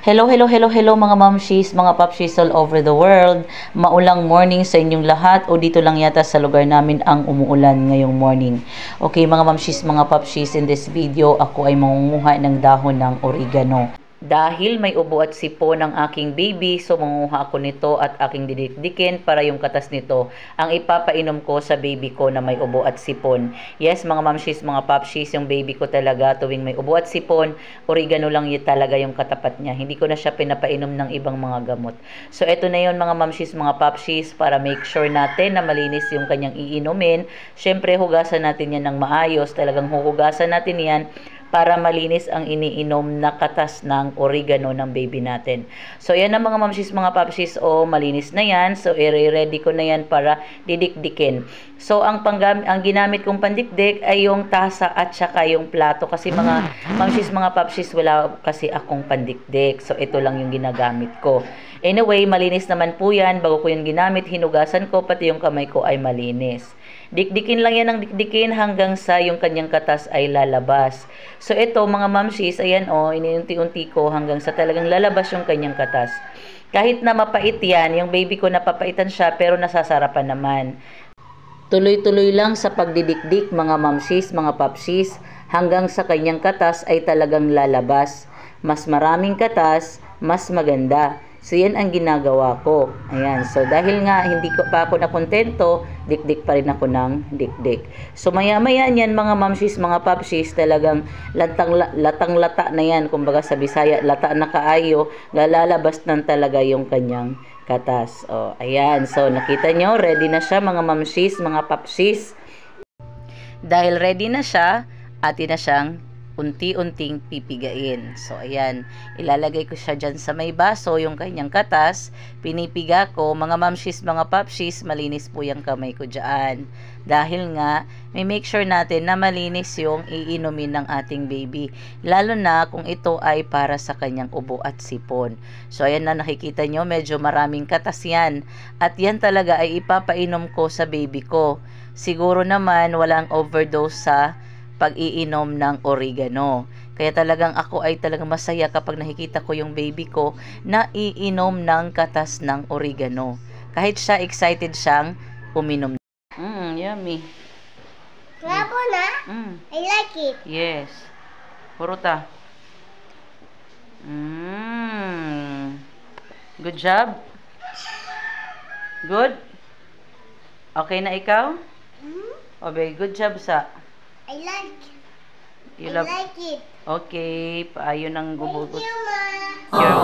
Hello, hello, hello, hello mga mamshis, mga papshis all over the world. Maulang morning sa inyong lahat o dito lang yata sa lugar namin ang umuulan ngayong morning. Okay mga mamshis, mga papshis, in this video ako ay mangunguha ng dahon ng oregano. Dahil may ubo at sipon ng aking baby, so mangunguha ako nito at aking didikdikin para yung katas nito ang ipapainom ko sa baby ko na may ubo at sipon. Yes, mga mamshis, mga papshis, yung baby ko talaga tuwing may ubo at sipon, oregano lang yun talaga yung katapat niya. Hindi ko na siya pinapainom ng ibang mga gamot. So, eto na yun mga mamshis, mga papshis, para make sure natin na malinis yung kanyang iinumin. Syempre, hugasan natin yan ng maayos. Talagang huhugasan natin yan para malinis ang iniinom na katas ng oregano ng baby natin. So, yan ang mga mamshis, mga papshis. O, malinis na yan. So, i-ready ko na yan para didikdikin. So, ang ginamit kong pandikdik ay yung tasa at saka yung plato. Kasi mga mamshis, mga papshis, wala kasi akong pandikdik. So, ito lang yung ginagamit ko. Anyway, malinis naman po yan. Bago ko yung ginamit, hinugasan ko, pati yung kamay ko ay malinis. Dikdikin lang yan ng dikdikin hanggang sa yung kanyang katas ay lalabas. So ito mga mamshis, ayan o, iniunti-unti ko hanggang sa talagang lalabas yung kanyang katas. Kahit na mapait yan, yung baby ko napapaitan siya pero nasasarapan naman. Tuloy-tuloy lang sa pagdidikdik mga mamshis, mga papshis, hanggang sa kanyang katas ay talagang lalabas. Mas maraming katas, mas maganda. So, yan ang ginagawa ko. Ayan. So, dahil nga hindi ko pa ako nakontento, dikdik pa rin ako ng dikdik. So, maya-maya yan mga mamshis, mga papshis, talagang latang-lata na yan. Kumbaga sa Bisaya, lata na kaayo, lalabas ng talaga yung kanyang katas. O, ayan. So, nakita nyo, ready na siya mga mamshis, mga papshis. Dahil ready na siya, atin na siyang unti-unting pipigain. So, ayan. Ilalagay ko siya dyan sa may baso, yung kanyang katas. Pinipiga ko. Mga mamshis, mga papshis, malinis po yung kamay ko dyan. Dahil nga, may make sure natin na malinis yung iinumin ng ating baby. Lalo na kung ito ay para sa kanyang ubo at sipon. So, ayan na nakikita nyo, medyo maraming katas yan. At yan talaga ay ipapainom ko sa baby ko. Siguro naman, walang overdose sa pag-iinom ng oregano. Kaya talagang ako ay talagang masaya kapag nakikita ko yung baby ko na iinom ng katas ng oregano. Kahit siya excited siyang uminom. Yummy. Crabo na? I like it. Yes. Puruta. Good job. Good? Okay na ikaw? Okay, good job sa I like You I love... like it. Okay, paayon ng gubugot. Thank you, Ma. You're